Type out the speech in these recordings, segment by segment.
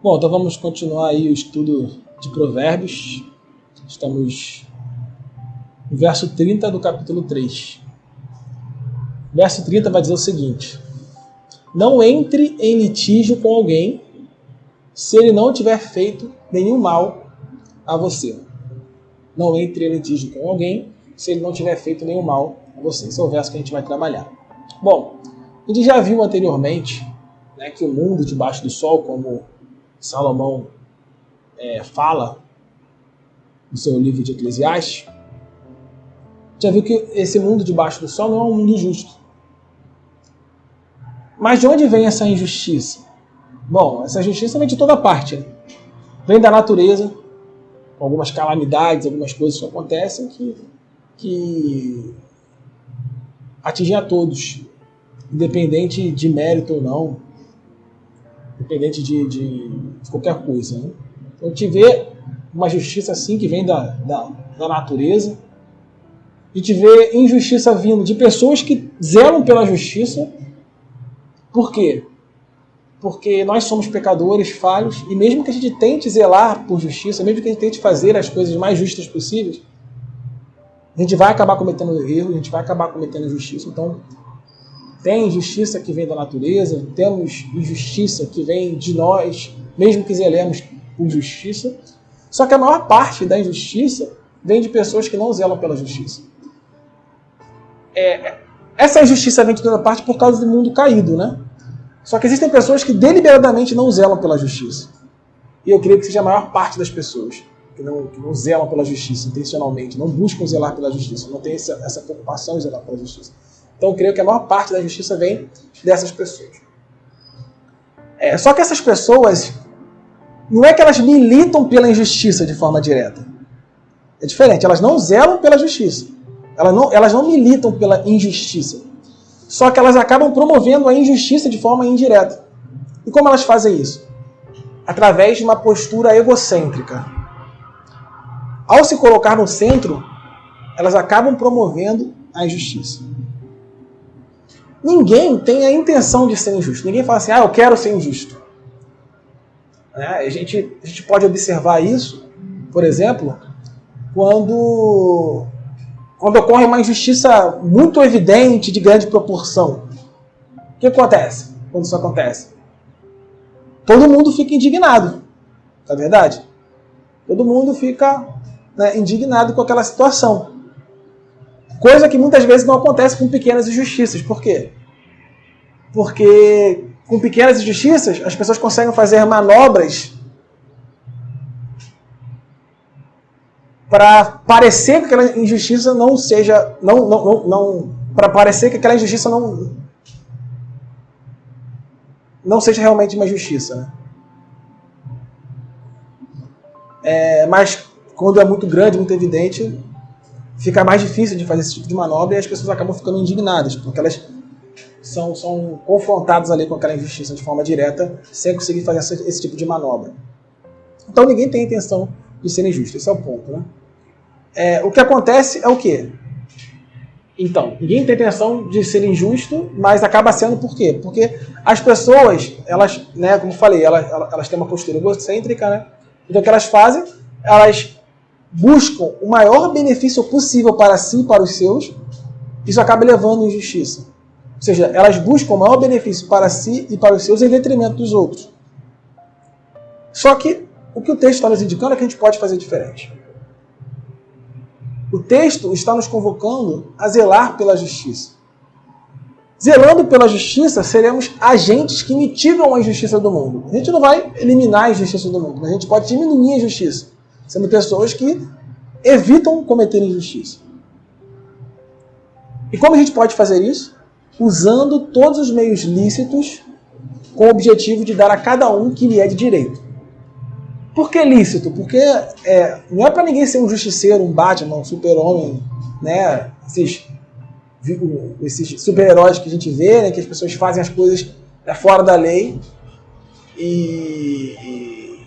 Bom, então vamos continuar aí o estudo de Provérbios. Estamos no verso 30 do capítulo 3. Verso 30 vai dizer o seguinte: não entre em litígio com alguém se ele não tiver feito nenhum mal a você. Não entre em litígio com alguém se ele não tiver feito nenhum mal a você. Esse é o verso que a gente vai trabalhar. Bom, a gente já viu anteriormente, né, que o mundo debaixo do sol, como Salomão fala no seu livro de Eclesiastes, já viu que esse mundo debaixo do sol não é um mundo justo. Mas de onde vem essa injustiça? Bom, essa injustiça vem de toda parte, né? Vem da natureza, com algumas calamidades, algumas coisas que acontecem que atingem a todos, independente de mérito ou não, independente de qualquer coisa, né? Então a gente vê uma justiça assim que vem da natureza. A gente vê injustiça vindo de pessoas que zelam pela justiça. Por quê? Porque nós somos pecadores, falhos, e mesmo que a gente tente zelar por justiça, mesmo que a gente tente fazer as coisas mais justas possíveis, a gente vai acabar cometendo erro, a gente vai acabar cometendo injustiça. Então, tem injustiça que vem da natureza, temos injustiça que vem de nós, mesmo que zelemos por justiça. Só que a maior parte da injustiça vem de pessoas que não zelam pela justiça. Essa injustiça vem de toda parte por causa do mundo caído, né? Só que existem pessoas que deliberadamente não zelam pela justiça. E eu creio que seja a maior parte das pessoas que não zelam pela justiça intencionalmente, não buscam zelar pela justiça, não tem essa preocupação em zelar pela justiça. Então eu creio que a maior parte da justiça vem dessas pessoas. Só que essas pessoas, não é que elas militam pela injustiça de forma direta. É diferente, elas não zelam pela justiça. Elas não militam pela injustiça. Só que elas acabam promovendo a injustiça de forma indireta. E como elas fazem isso? Através de uma postura egocêntrica. Ao se colocar no centro, elas acabam promovendo a injustiça. Ninguém tem a intenção de ser injusto. Ninguém fala assim, eu quero ser injusto. A gente pode observar isso, por exemplo, quando ocorre uma injustiça muito evidente, de grande proporção. O que acontece quando isso acontece? Todo mundo fica indignado, não é verdade? Todo mundo fica, indignado com aquela situação. Coisa que muitas vezes não acontece com pequenas injustiças. Por quê? Porque com pequenas injustiças as pessoas conseguem fazer manobras para parecer que aquela injustiça não seja, para parecer que aquela injustiça não seja realmente uma justiça, né? Mas quando é muito grande, muito evidente, fica mais difícil de fazer esse tipo de manobra e as pessoas acabam ficando indignadas, porque elas são confrontadas ali com aquela injustiça de forma direta, sem conseguir fazer esse tipo de manobra. Então ninguém tem a intenção de ser injusto, esse é o ponto, né? O que acontece é o quê? Então, ninguém tem intenção de ser injusto, mas acaba sendo por quê? Porque as pessoas, elas, como eu falei, elas têm uma postura egocêntrica, né? Então o que elas fazem? Elas buscam o maior benefício possível para si e para os seus, isso acaba levando à injustiça. Ou seja, elas buscam o maior benefício para si e para os seus em detrimento dos outros. Só que o que o texto está nos indicando é que a gente pode fazer diferente. O texto está nos convocando a zelar pela justiça. Zelando pela justiça, seremos agentes que mitigam a injustiça do mundo. A gente não vai eliminar a injustiça do mundo, mas a gente pode diminuir a injustiça, sendo pessoas que evitam cometer injustiça. E como a gente pode fazer isso? Usando todos os meios lícitos com o objetivo de dar a cada um o que lhe é de direito. Por que lícito? Porque não é para ninguém ser um justiceiro, um Batman, um super-homem, né? Esses super-heróis que a gente vê, né? Que as pessoas fazem as coisas fora da lei e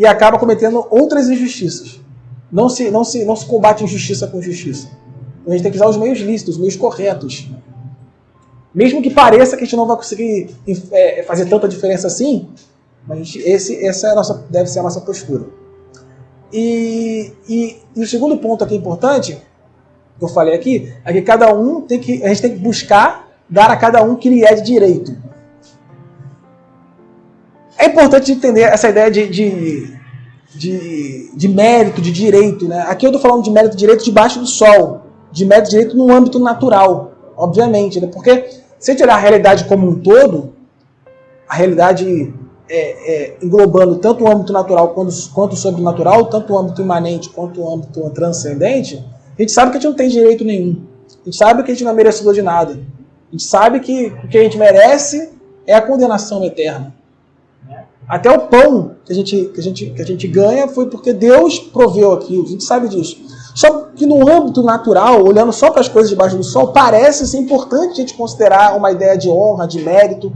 acaba cometendo outras injustiças. Não se combate injustiça com justiça. A gente tem que usar os meios lícitos, os meios corretos. Mesmo que pareça que a gente não vai conseguir fazer tanta diferença assim, Mas essa é deve ser a nossa postura. E o segundo ponto aqui importante, que eu falei aqui, é que a gente tem que buscar dar a cada um o que lhe é de direito. É importante entender essa ideia de mérito, de direito, né? Aqui eu estou falando de mérito e direito debaixo do sol, de mérito e direito no âmbito natural, obviamente, né? Porque se a gente olhar a realidade como um todo, a realidade englobando tanto o âmbito natural quanto o sobrenatural, tanto o âmbito imanente quanto o âmbito transcendente, a gente sabe que a gente não tem direito nenhum. A gente sabe que a gente não é merecedor de nada. A gente sabe que o que a gente merece é a condenação eterna. Até o pão que a gente ganha foi porque Deus proveu aquilo, a gente sabe disso. Só que no âmbito natural, olhando só para as coisas debaixo do sol, parece ser importante a gente considerar uma ideia de honra, de mérito.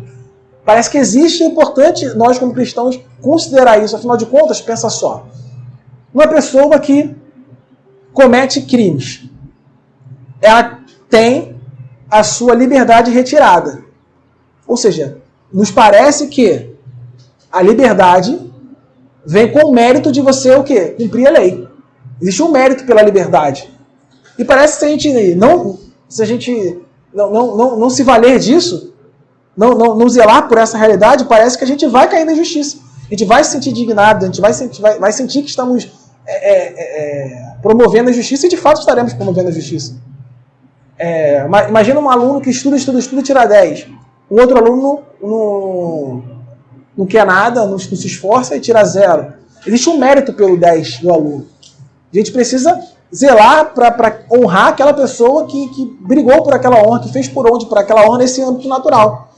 Parece que existe, é importante nós como cristãos considerar isso. Afinal de contas, pensa só. Uma pessoa que comete crimes, ela tem a sua liberdade retirada. Ou seja, nos parece que a liberdade vem com o mérito de você o quê? Cumprir a lei. Existe um mérito pela liberdade. E parece que se a gente não se valer disso, não zelar por essa realidade, parece que a gente vai cair na injustiça. A gente vai se sentir indignado, a gente vai sentir que estamos promovendo a justiça e de fato estaremos promovendo a justiça. Imagina um aluno que estuda e tira 10. Um outro aluno não quer nada, não se esforça e tira 0. Existe um mérito pelo 10 do aluno. A gente precisa zelar para honrar aquela pessoa que brigou por aquela honra, que fez por aquela honra nesse âmbito natural.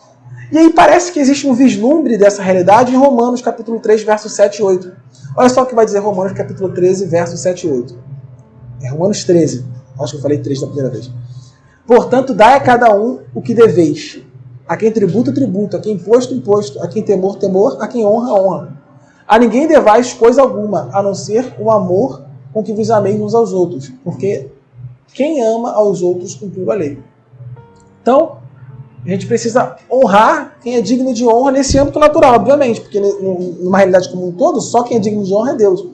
E aí parece que existe um vislumbre dessa realidade em Romanos capítulo 3, versos 7 e 8. Olha só o que vai dizer Romanos capítulo 13, versos 7 e 8. É Romanos 13. Acho que eu falei 3 da primeira vez. Portanto, dai a cada um o que deveis. A quem tributo, tributo. A quem imposto, imposto. A quem temor, temor. A quem honra, honra. A ninguém devais coisa alguma, a não ser o amor com que vos ameis uns aos outros. Porque quem ama aos outros cumpriu a lei. Então, a gente precisa honrar quem é digno de honra nesse âmbito natural, obviamente. Porque numa realidade como um todo, só quem é digno de honra é Deus.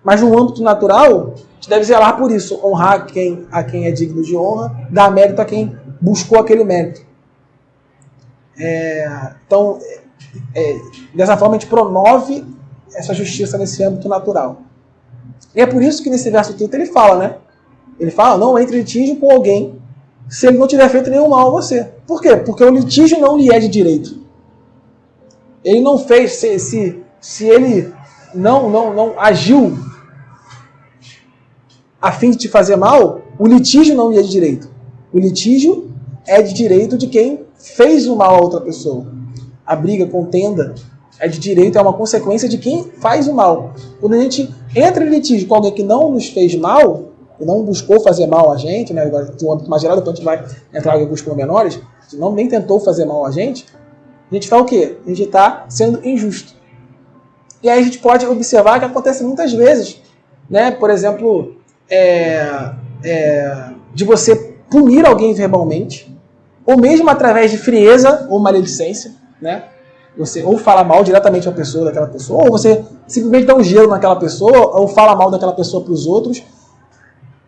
Mas no âmbito natural, a gente deve zelar por isso. Honrar a quem é digno de honra, dar mérito a quem buscou aquele mérito. Então, dessa forma a gente promove essa justiça nesse âmbito natural. E é por isso que nesse verso 30 ele fala, né? Ele fala, não entre em litígio com alguém se ele não tiver feito nenhum mal a você. Por quê? Porque o litígio não lhe é de direito. Ele não fez, se ele não agiu a fim de te fazer mal, o litígio não lhe é de direito. O litígio é de direito de quem fez o mal a outra pessoa. A briga, contenda, é de direito, é uma consequência de quem faz o mal. Quando a gente entra em litígio com alguém que não nos fez mal, que não buscou fazer mal a gente, né, de um âmbito mais geral, depois a gente vai entrar em alguns pormenores, que nem tentou fazer mal a gente está o quê? A gente está sendo injusto. E aí a gente pode observar que acontece muitas vezes, né, por exemplo, de você punir alguém verbalmente, ou mesmo através de frieza ou maledicência, né? Você ou fala mal diretamente daquela pessoa, ou você simplesmente dá um gelo naquela pessoa, ou fala mal daquela pessoa para os outros.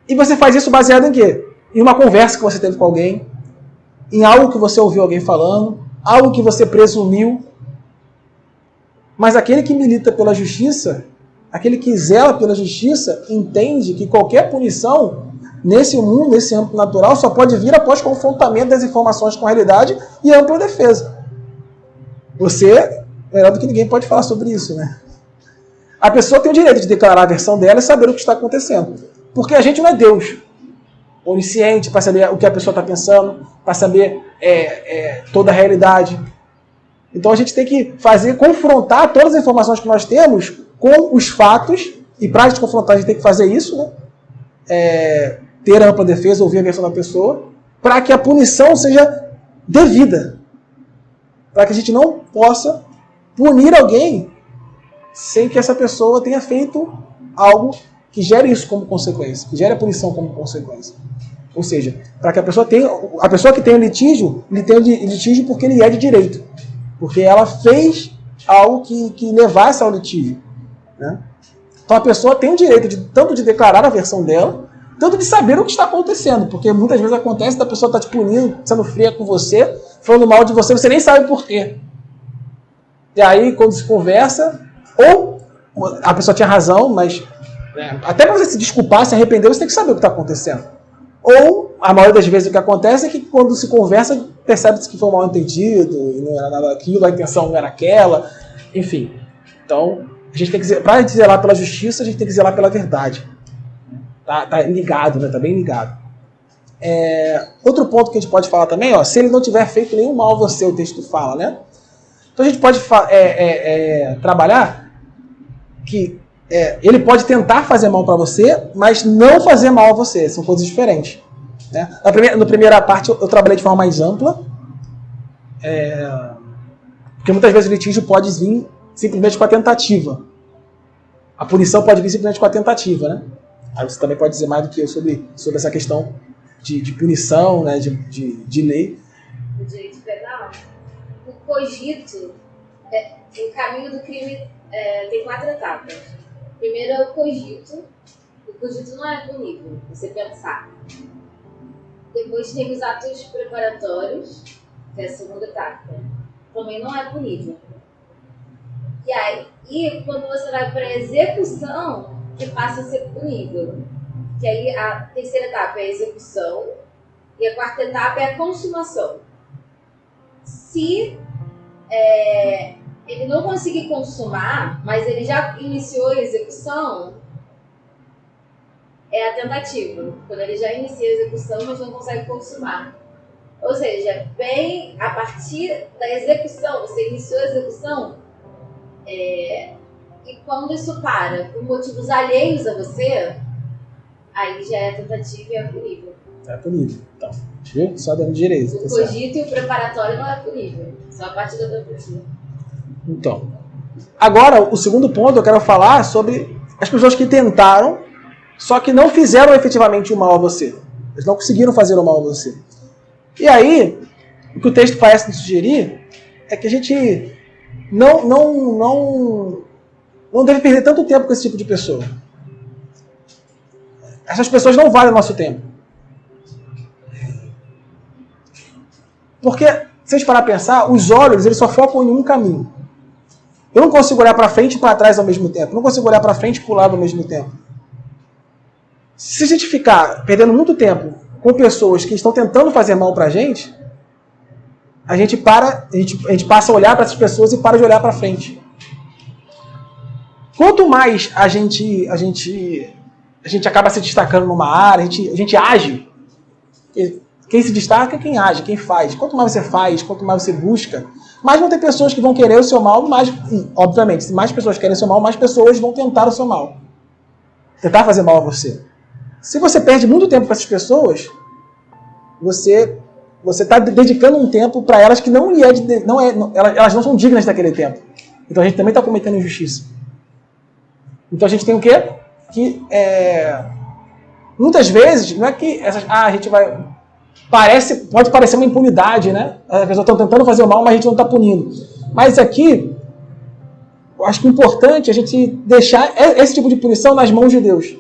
E você faz isso baseado em quê? Em uma conversa que você teve com alguém, em algo que você ouviu alguém falando, algo que você presumiu. Mas aquele que milita pela justiça, aquele que zela pela justiça, entende que qualquer punição nesse mundo, nesse âmbito natural, só pode vir após confrontamento das informações com a realidade e ampla defesa. Você, melhor do que ninguém, pode falar sobre isso, né? A pessoa tem o direito de declarar a versão dela e saber o que está acontecendo. Porque a gente não é Deus, onisciente, para saber o que a pessoa está pensando, para saber toda a realidade. Então a gente tem que confrontar todas as informações que nós temos com os fatos, e para a gente confrontar a gente tem que fazer isso, né? Ter ampla defesa, ouvir a versão da pessoa, para que a punição seja devida. Para que a gente não possa punir alguém sem que essa pessoa tenha feito algo que gere isso como consequência, que gere a punição como consequência. Ou seja, para que a pessoa que tem o litígio, ele tem o litígio porque ele é de direito. Porque ela fez algo que levasse ao litígio, né? Então a pessoa tem o direito tanto de declarar a versão dela, tanto de saber o que está acontecendo, porque muitas vezes acontece da pessoa estar te punindo, sendo fria com você, falando mal de você, você nem sabe por quê. E aí, quando se conversa, ou a pessoa tinha razão, mas até para você se desculpar, se arrepender, você tem que saber o que está acontecendo. Ou, a maioria das vezes, o que acontece é que quando se conversa, percebe-se que foi um mal entendido, e não era nada daquilo, a intenção não era aquela, enfim. Então, a gente tem que, para zelar pela justiça, a gente tem que zelar pela verdade. Tá ligado, né? Tá bem ligado. Outro ponto que a gente pode falar também, ó, se ele não tiver feito nenhum mal a você, o texto fala, né? Então a gente pode trabalhar que ele pode tentar fazer mal para você, mas não fazer mal a você. São coisas diferentes. Né? Na primeira parte eu trabalhei de forma mais ampla, porque muitas vezes o litígio pode vir simplesmente com a tentativa. A punição pode vir simplesmente com a tentativa, né? Aí você também pode dizer mais do que eu sobre essa questão de punição, né? de lei. O direito penal, o cogito, o caminho do crime tem 4 etapas. Primeiro é o cogito. O cogito não é punível, você pensar. Depois tem os atos preparatórios, que é a segunda etapa. Também não é punível. E aí, quando você vai para a execução, que passa a ser punível. Que aí a terceira etapa é a execução e a quarta etapa é a consumação. Se ele não conseguir consumar, mas ele já iniciou a execução, é a tentativa. Quando ele já inicia a execução, mas não consegue consumar. Ou seja, bem a partir da execução, você iniciou a execução, e quando isso para por motivos alheios a você, aí já é tentativa e é punível. É punível. Então, viu? Só dando direito. O cogito e o preparatório não é punível. Só a partir da tentativa. Então, agora, o segundo ponto eu quero falar sobre as pessoas que tentaram, só que não fizeram efetivamente o mal a você. Eles não conseguiram fazer o mal a você. E aí, o que o texto parece nos sugerir é que a gente não deve perder tanto tempo com esse tipo de pessoa. Essas pessoas não valem o nosso tempo. Porque, se a gente parar a pensar, os olhos eles só focam em um caminho. Eu não consigo olhar para frente e para trás ao mesmo tempo. Eu não consigo olhar para frente e para o lado ao mesmo tempo. Se a gente ficar perdendo muito tempo com pessoas que estão tentando fazer mal para a gente passa a olhar para essas pessoas e para de olhar para frente. Quanto mais a gente acaba se destacando numa área, a gente age. Quem se destaca é quem age, quem faz. Quanto mais você faz, quanto mais você busca, mais vão ter pessoas que vão querer o seu mal, obviamente, se mais pessoas querem o seu mal, mais pessoas vão tentar o seu mal. Tentar fazer mal a você. Se você perde muito tempo com essas pessoas, você está dedicando um tempo para elas que elas não são dignas daquele tempo. Então a gente também está cometendo injustiça. Então a gente tem o quê? Que muitas vezes não é que a gente vai pode parecer uma impunidade, né? As pessoas estão tentando fazer o mal, mas a gente não está punindo. Mas aqui, eu acho que é importante a gente deixar esse tipo de punição nas mãos de Deus.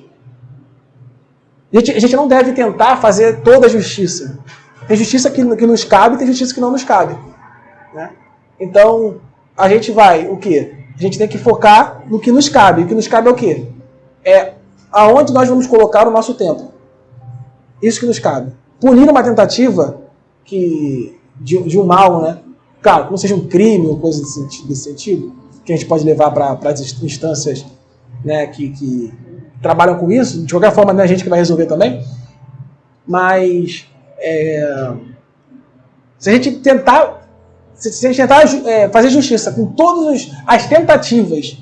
A gente não deve tentar fazer toda a justiça. Tem justiça que nos cabe e tem justiça que não nos cabe. Né? Então, a gente vai, o quê? A gente tem que focar no que nos cabe. O que nos cabe é o quê? É aonde nós vamos colocar o nosso tempo. Isso que nos cabe. Punir uma tentativa de um mal, né? Claro, que não seja um crime ou coisa desse sentido, que a gente pode levar para as instâncias, né, que trabalham com isso. De qualquer forma, não é a gente que vai resolver também. Mas se a gente tentar fazer justiça com todas as tentativas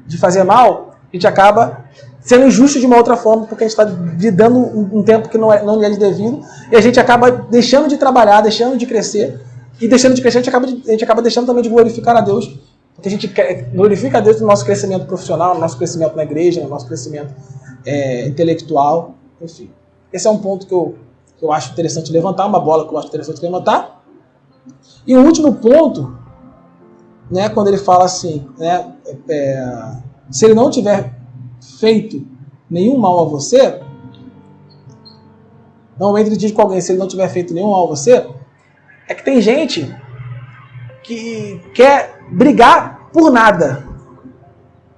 de fazer mal, a gente acaba sendo injusto de uma outra forma, porque a gente está lhe dando um tempo que não lhe é devido, e a gente acaba deixando de trabalhar, deixando de crescer, e deixando de crescer a gente acaba deixando também de glorificar a Deus, porque a gente glorifica a Deus no nosso crescimento profissional, no nosso crescimento na igreja, no nosso crescimento intelectual, enfim. Esse é um ponto que eu acho interessante levantar, uma bola que eu acho interessante levantar. E o último ponto né, quando ele fala assim, né, se ele não tiver feito nenhum mal a você, normalmente ele diz com alguém, se ele não tiver feito nenhum mal a você, é que tem gente que quer brigar por nada.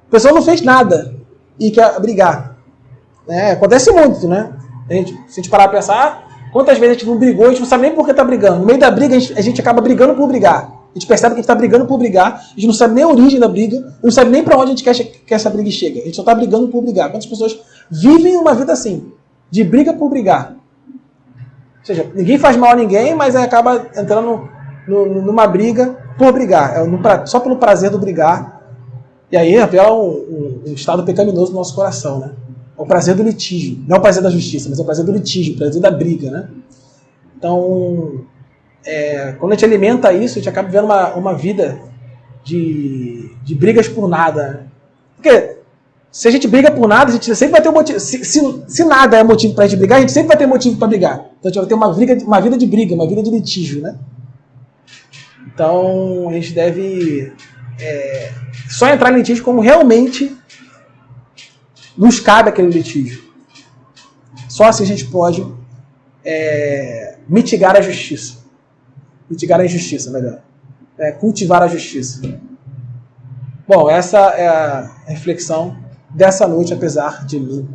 A pessoa não fez nada e quer brigar. Acontece muito, né? Se a gente parar a pensar, quantas vezes a gente não brigou, a gente não sabe nem por que está brigando. No meio da briga, a gente acaba brigando por brigar. A gente percebe que a gente está brigando por brigar, a gente não sabe nem a origem da briga, não sabe nem para onde a gente quer que essa briga chegue. A gente só está brigando por brigar. Quantas pessoas vivem uma vida assim, de briga por brigar? Ou seja, ninguém faz mal a ninguém, mas aí acaba entrando numa briga por brigar. Só pelo prazer do brigar. E aí revela um estado pecaminoso no nosso coração, né? É o prazer do litígio. Não é o prazer da justiça, mas é o prazer do litígio, o prazer da briga, né? Então, quando a gente alimenta isso, a gente acaba vivendo uma vida de brigas por nada. Né? Porque se a gente briga por nada, a gente sempre vai ter um motivo. Se nada é motivo para a gente brigar, a gente sempre vai ter motivo para brigar. Então a gente vai ter uma vida de briga, uma vida de litígio, né? Então a gente deve só entrar em litígio como realmente nos cabe aquele litígio. Só assim a gente pode mitigar a justiça. Mitigar a injustiça, melhor. Cultivar a justiça. Bom, essa é a reflexão dessa noite, apesar de mim.